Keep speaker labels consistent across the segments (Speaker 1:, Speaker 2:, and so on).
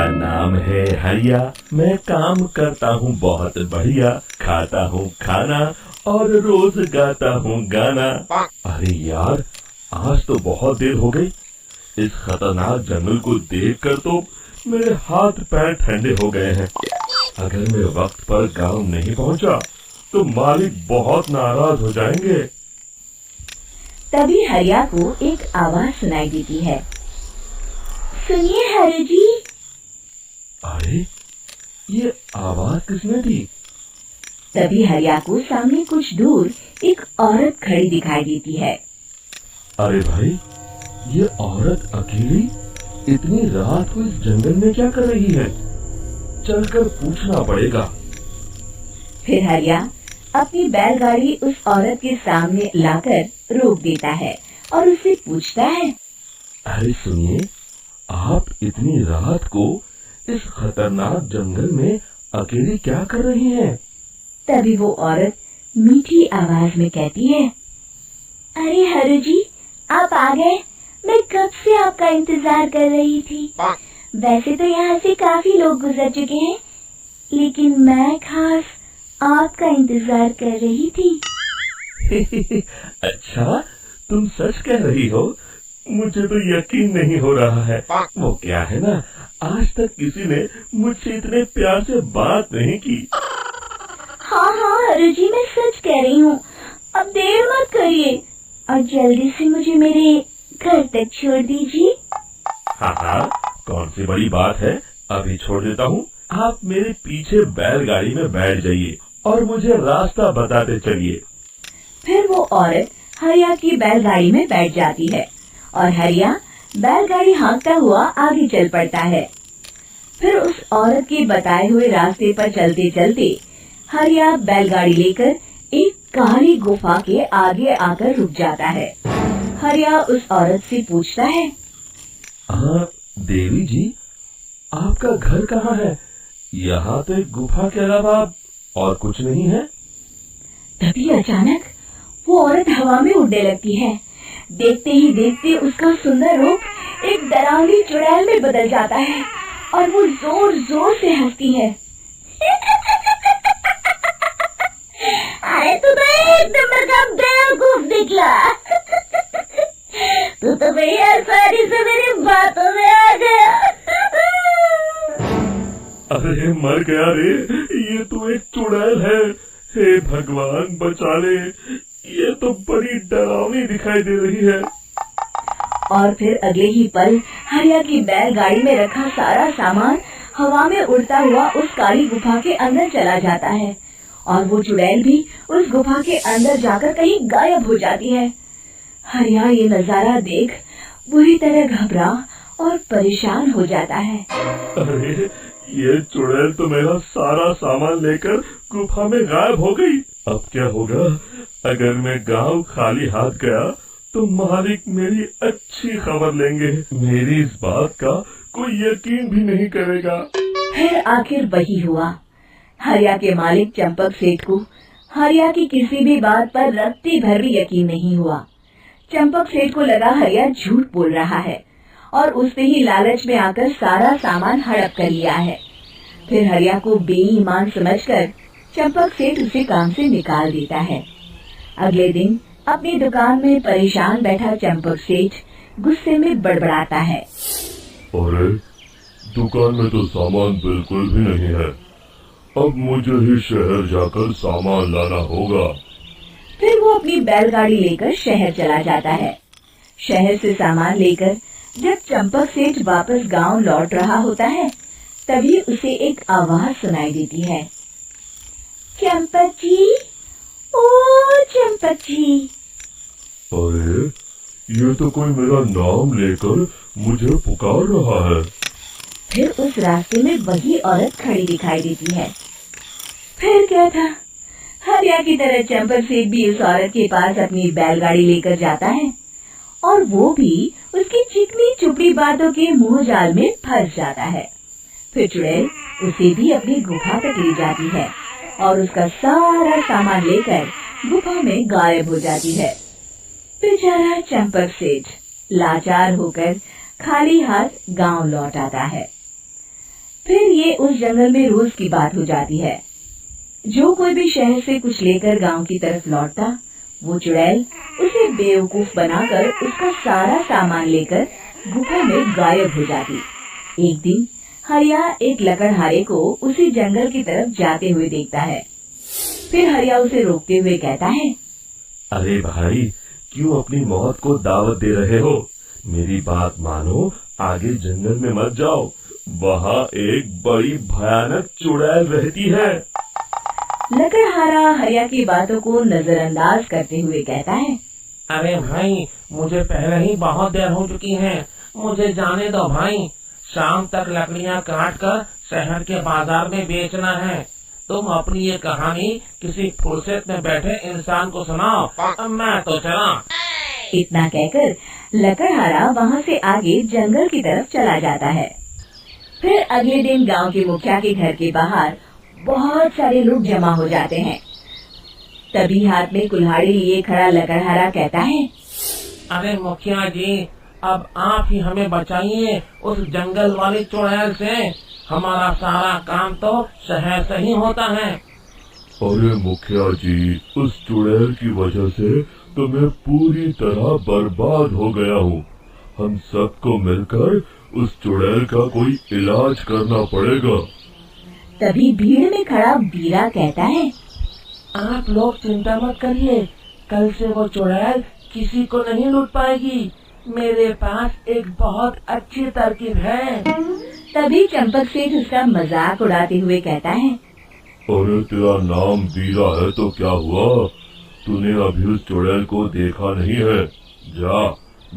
Speaker 1: नाम है हरिया, मैं काम करता हूँ बहुत बढ़िया, खाता हूँ खाना और रोज गाता हूँ गाना। अरे यार, आज तो बहुत देर हो गई। इस खतरनाक जंगल को देखकर तो मेरे हाथ पैर ठंडे हो गए हैं। अगर मैं वक्त पर गांव नहीं पहुंचा तो मालिक बहुत नाराज हो जाएंगे।
Speaker 2: तभी हरिया को एक आवाज सुनाई देती है। सुनिए हरि जी।
Speaker 1: अरे, ये आवाज किसने दी?
Speaker 2: तभी हरिया को सामने कुछ दूर एक औरत खड़ी दिखाई देती है।
Speaker 1: अरे भाई, ये औरत अकेली इतनी रात को इस जंगल में क्या कर रही है? चलकर पूछना पड़ेगा।
Speaker 2: फिर हरिया अपनी बैलगाड़ी उस औरत के सामने लाकर रोक देता है और उससे पूछता है।
Speaker 1: अरे सुनिए, आप इतनी रात को इस खतरनाक जंगल में अकेली क्या कर रही हैं?
Speaker 2: तभी वो औरत मीठी आवाज में कहती है। अरे हरि जी, आप आ गए। मैं कब से आपका इंतजार कर रही थी। वैसे तो यहाँ से काफी लोग गुजर चुके हैं, लेकिन मैं खास आपका इंतजार कर रही थी।
Speaker 1: अच्छा, तुम सच कह रही हो? मुझे तो यकीन नहीं हो रहा है। वो क्या है ना, आज तक किसी ने मुझसे इतने प्यार से बात नहीं की।
Speaker 2: हाँ हाँ हरि जी, मैं सच कह रही हूँ। अब देर मत करिए और जल्दी से मुझे मेरे घर तक छोड़ दीजिए।
Speaker 1: हाँ हाँ, कौन सी बड़ी बात है, अभी छोड़ देता हूँ। आप मेरे पीछे बैलगाड़ी में बैठ जाइए और मुझे रास्ता बताते चलिए।
Speaker 2: फिर वो औरत हरिया की बैलगाड़ी में बैठ जाती है और हरिया बैलगाड़ी हाँकता हुआ आगे चल पड़ता है। फिर उस औरत के बताए हुए रास्ते पर चलते चलते हरिया बैलगाड़ी लेकर एक काली गुफा के आगे आकर रुक जाता है। हरिया उस औरत से पूछता है।
Speaker 1: हाँ देवी जी, आपका घर कहाँ है? यहाँ तो एक गुफा के अलावा और कुछ नहीं है।
Speaker 2: तभी अचानक वो औरत हवा में उड़ने लगती है। देखते ही देखते उसका सुंदर रूप एक डरावनी चुड़ैल में बदल जाता है और वो जोर जोर से हंसती है। अरे तू तो एक नंबर का बेवकूफ निकला। तू तो भाई आसानी से मेरी बातों में आ गया।
Speaker 1: अरे मर गया रे, ये तो एक चुड़ैल है। हे भगवान बचा ले, ये तो बड़ी डरावनी दिखाई दे रही है।
Speaker 2: और फिर अगले ही पल हरिया की बैलगाड़ी में रखा सारा सामान हवा में उड़ता हुआ उस काली गुफा के अंदर चला जाता है और वो चुड़ैल भी उस गुफा के अंदर जाकर कहीं गायब हो जाती है। हरिया ये नजारा देख बुरी तरह घबरा और परेशान हो जाता है।
Speaker 1: अरे, ये चुड़ैल तो मेरा सारा सामान लेकर गुफा में गायब हो गई। अब क्या होगा? अगर मैं गांव खाली हाथ गया तो मालिक मेरी अच्छी खबर लेंगे। मेरी इस बात का कोई यकीन भी नहीं करेगा।
Speaker 2: फिर आखिर वही हुआ। हरिया के मालिक चंपक सेठ को हरिया की किसी भी बात पर रत्ती भर भी यकीन नहीं हुआ। चंपक सेठ को लगा हरिया झूठ बोल रहा है और उसने ही लालच में आकर सारा सामान हड़प कर लिया है। फिर हरिया को बेईमान समझकर चंपक सेठ उसे काम से निकाल देता है। अगले दिन अपनी दुकान में परेशान बैठा चंपक सेठ गुस्से में बड़बड़ाता है।
Speaker 1: अरे, दुकान में तो सामान बिल्कुल भी नहीं है। अब मुझे ही शहर जाकर सामान लाना होगा।
Speaker 2: फिर वो अपनी बैलगाड़ी लेकर शहर चला जाता है। शहर से सामान लेकर जब चंपक सेठ वापस गांव लौट रहा होता है, तभी उसे एक आवाज सुनाई देती है। चंपक जी, ओ चंपक जी।
Speaker 1: अरे, ये तो कोई मेरा नाम लेकर मुझे पुकार रहा है।
Speaker 2: फिर उस रास्ते में वही औरत खड़ी दिखाई देती है। फिर क्या था, हरिया की तरह चंपक सेठ भी उस औरत के पास अपनी बैलगाड़ी लेकर जाता है और वो भी उसकी चिकनी चुपड़ी बातों के मुंह जाल में फंस जाता है। फिर चुड़ैल उसे भी अपनी गुफा तक ले जाती है और उसका सारा सामान लेकर गुफा में गायब हो जाती है। बेचारा चंपक सेठ लाचार होकर खाली हाथ गांव लौट आता है। फिर ये उस जंगल में रोज की बात हो जाती है। जो कोई भी शहर से कुछ लेकर गांव की तरफ लौटता, वो चुड़ैल उसे बेवकूफ बनाकर उसका सारा सामान लेकर गुफा में गायब हो जाती। एक दिन हरिया एक लकड़हारे को उसी जंगल की तरफ जाते हुए देखता है। फिर हरिया उसे रोकते हुए कहता है,
Speaker 1: अरे भाई, क्यों अपनी मौत को दावत दे रहे हो? मेरी बात मानो, आगे जंगल में मत जाओ, वहाँ एक बड़ी भयानक चुड़ैल रहती है।
Speaker 2: लकड़हारा हरिया की बातों को नजरअंदाज करते हुए कहता है,
Speaker 3: अरे भाई, मुझे पहले ही बहुत देर हो चुकी है, मुझे जाने दो भाई। शाम तक लकड़ियाँ काट कर शहर के बाजार में बेचना है। तुम अपनी ये कहानी किसी फुर्सत में बैठे इंसान को सुनाओ, मैं तो चला।
Speaker 2: इतना कहकर लकड़हारा वहाँ से आगे जंगल की तरफ चला जाता है। फिर अगले दिन गांव के मुखिया के घर के बाहर बहुत सारे लोग जमा हो जाते हैं। तभी हाथ में कुल्हाड़ी लिए खड़ा लकड़हारा कहता है,
Speaker 3: अरे मुखिया जी, अब आप ही हमें बचाइए उस जंगल वाली चुड़ैल से। हमारा सारा काम तो शहर से ही होता है।
Speaker 1: अरे मुखिया जी, उस चुड़ैल की वजह से तो मैं पूरी तरह बर्बाद हो गया हूँ। हम सबको मिलकर उस चुड़ैल का कोई इलाज करना पड़ेगा।
Speaker 2: तभी भीड़ में खड़ा बीरा कहता है,
Speaker 3: आप लोग चिंता मत करिए, कल से वो चुड़ैल किसी को नहीं लूट पाएगी। मेरे पास एक बहुत अच्छी तरकीब है।
Speaker 2: तभी चंपक सेठ उसका मजाक उड़ाते हुए कहता है,
Speaker 1: अरे तेरा नाम बीरा है तो क्या हुआ? तूने अभी उस चुड़ैल को देखा नहीं है?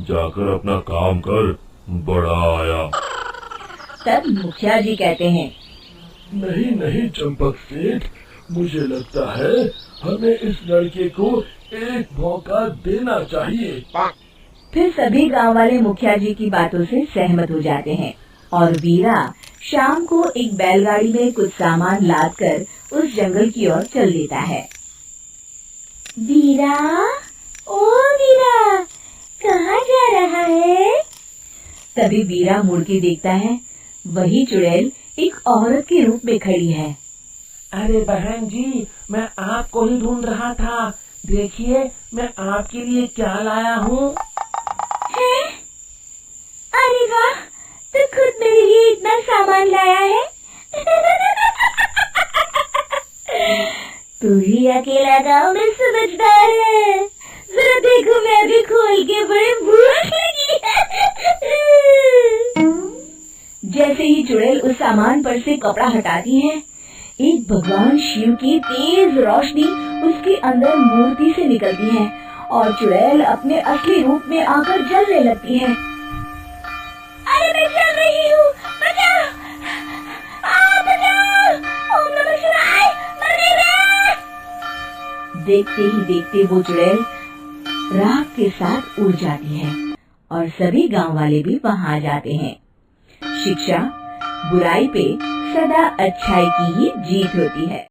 Speaker 1: जाकर अपना काम कर, बड़ा आया।
Speaker 2: तब मुखिया जी कहते हैं,
Speaker 1: नहीं नहीं चंपक सेठ, मुझे लगता है हमें इस लड़के को एक मौका देना चाहिए।
Speaker 2: फिर सभी गांव वाले मुखिया जी की बातों से सहमत हो जाते हैं और वीरा शाम को एक बैलगाड़ी में कुछ सामान लाद कर उस जंगल की ओर चल देता है। वीरा, ओ वीरा, कहाँ जा रहा है? तभी वीरा मुड़ के देखता है, वही चुड़ैल एक औरत के रूप में खड़ी है।
Speaker 3: अरे बहन जी, मैं आपको ही ढूंढ रहा था। देखिए, मैं आपके लिए क्या लाया हूँ।
Speaker 2: अरे वाह, तू खुद मेरे लिए इतना सामान लाया है। तू ही अकेला गाँव में समझदार है। जरा देखो, मैं भी खोल के बड़े भूख लगी है। जैसे ही चुड़ैल उस सामान पर से कपड़ा हटाती है, एक भगवान शिव की तेज रोशनी उसके अंदर मूर्ति से निकलती है और चुड़ैल अपने असली रूप में आकर जलने लगती है। अरे मैं जल रही हूँ, बचाओ! बचाओ! ओम नमः शिवाय, मरने दे! देखते ही देखते वो चुड़ैल राख के साथ उड़ जाती है और सभी गांव वाले भी वहां आ जाते हैं। शिक्षा बुराई पे सदा अच्छाई की ही जीत होती है।